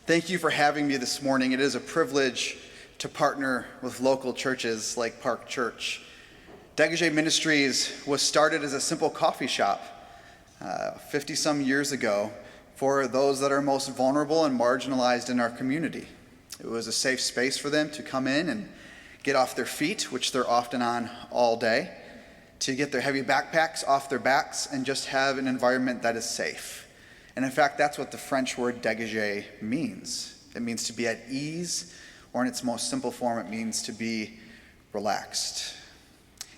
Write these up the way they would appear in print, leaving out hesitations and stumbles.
Thank you for having me this morning. It is a privilege to partner with local churches like Park Church. Dégagé Ministries was started as a simple coffee shop 50-some years ago for those that are most vulnerable and marginalized in our community. It was a safe space for them to come in and get off their feet, which they're often on all day, to get their heavy backpacks off their backs and just have an environment that is safe. And in fact, that's what the French word dégagé means. It means to be at ease, or in its most simple form, it means to be relaxed.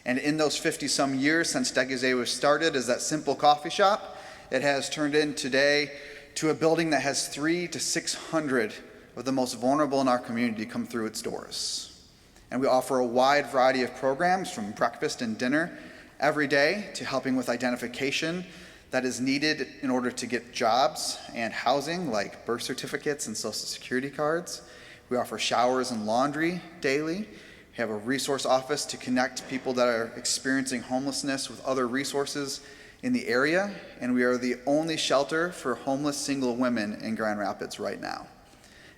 And in those 50-some years since Dégagé was started as that simple coffee shop, it has turned in today to a building that has 300 to 600 of the most vulnerable in our community come through its doors. And we offer a wide variety of programs, from breakfast and dinner every day to helping with identification that is needed in order to get jobs and housing, like birth certificates and social security cards. We offer showers and laundry daily. We have a resource office to connect people that are experiencing homelessness with other resources in the area. And we are the only shelter for homeless single women in Grand Rapids right now.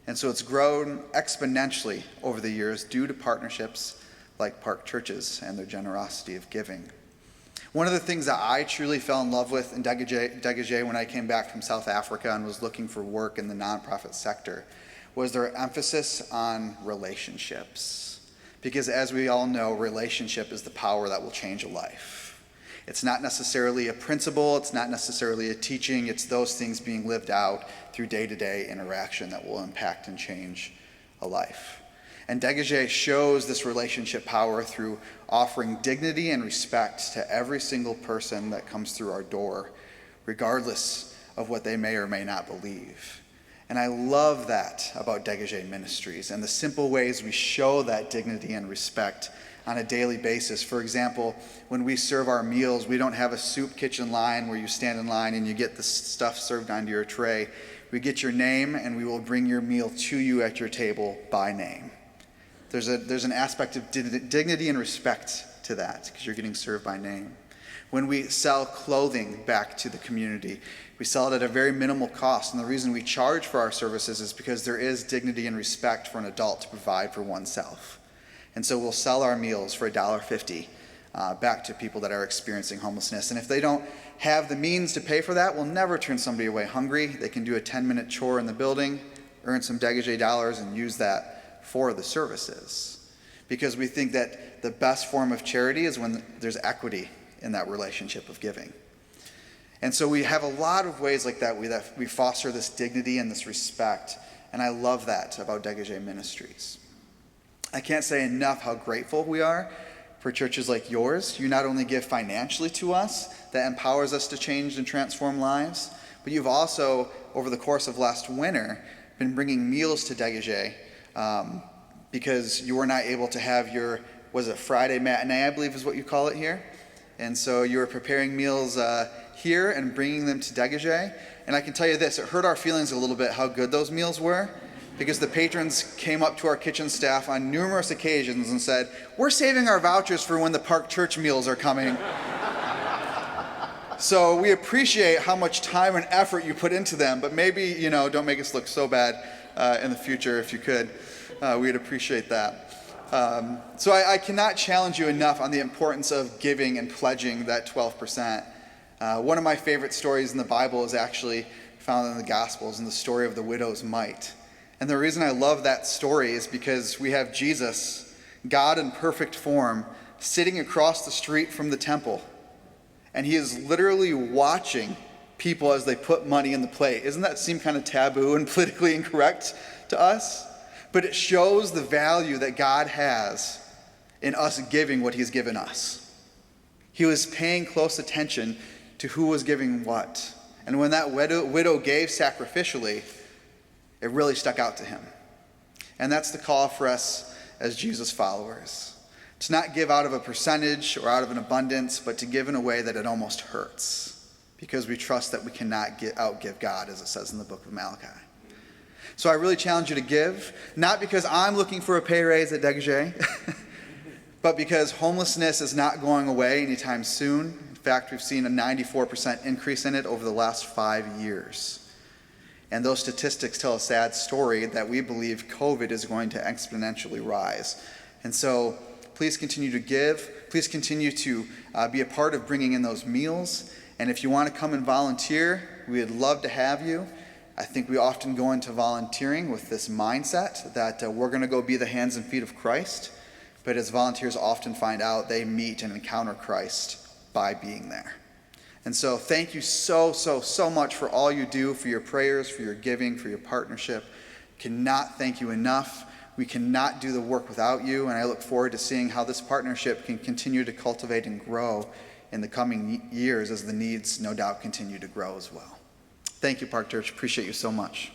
And so it's grown exponentially over the years due to partnerships like Park Churches and their generosity of giving. One of the things that I truly fell in love with in Dégagé when I came back from South Africa and was looking for work in the nonprofit sector was their emphasis on relationships. Because as we all know, relationship is the power that will change a life. It's not necessarily a principle, it's not necessarily a teaching, it's those things being lived out through day-to-day interaction that will impact and change a life. And Dégagé shows this relationship power through offering dignity and respect to every single person that comes through our door, regardless of what they may or may not believe. And I love that about Dégagé Ministries and the simple ways we show that dignity and respect on a daily basis. For example, when we serve our meals, we don't have a soup kitchen line where you stand in line and you get the stuff served onto your tray. We get your name and we will bring your meal to you at your table by name. There's an aspect of dignity and respect to that because you're getting served by name. When we sell clothing back to the community, we sell it at a very minimal cost. And the reason we charge for our services is because there is dignity and respect for an adult to provide for oneself. And so we'll sell our meals for $1.50 back to people that are experiencing homelessness. And if they don't have the means to pay for that, we'll never turn somebody away hungry. They can do a 10-minute chore in the building, earn some Dégagé dollars, and use that for the services, because we think that the best form of charity is when there's equity in that relationship of giving. And so we have a lot of ways like that we foster this dignity and this respect, and I love that about Dégagé Ministries. I can't say enough how grateful we are for churches like yours. You not only give financially to us, that empowers us to change and transform lives, but you've also, over the course of last winter, been bringing meals to Dégagé because you were not able to have your, Friday matinee, I believe is what you call it here. And so you were preparing meals here and bringing them to Dégagé. And I can tell you this, it hurt our feelings a little bit how good those meals were, because the patrons came up to our kitchen staff on numerous occasions and said, "We're saving our vouchers for when the Park Church meals are coming." So we appreciate how much time and effort you put into them, but maybe, don't make us look so bad in the future if you could. We'd appreciate that. So I cannot challenge you enough on the importance of giving and pledging that 12%. One of my favorite stories in the Bible is actually found in the Gospels, in the story of the widow's mite. And the reason I love that story is because we have Jesus, God in perfect form, sitting across the street from the temple. And he is literally watching people as they put money in the plate. Doesn't that seem kind of taboo and politically incorrect to us? But it shows the value that God has in us giving what he's given us. He was paying close attention to who was giving what. And when that widow gave sacrificially, it really stuck out to him. And that's the call for us as Jesus followers. To not give out of a percentage or out of an abundance, but to give in a way that it almost hurts, because we trust that we cannot outgive God, as it says in the book of Malachi. So I really challenge you to give, not because I'm looking for a pay raise at Dégagé, but because homelessness is not going away anytime soon. In fact, we've seen a 94% increase in it over the last 5 years. And those statistics tell a sad story that we believe COVID is going to exponentially rise. And so please continue to give. Please continue to be a part of bringing in those meals. And if you want to come and volunteer, we would love to have you. I think we often go into volunteering with this mindset that we're going to go be the hands and feet of Christ. But as volunteers often find out, they meet and encounter Christ by being there. And so thank you so much for all you do, for your prayers, for your giving, for your partnership. Cannot thank you enough. We cannot do the work without you, and I look forward to seeing how this partnership can continue to cultivate and grow in the coming years as the needs no doubt continue to grow as well. Thank you, Park Church. Appreciate you so much.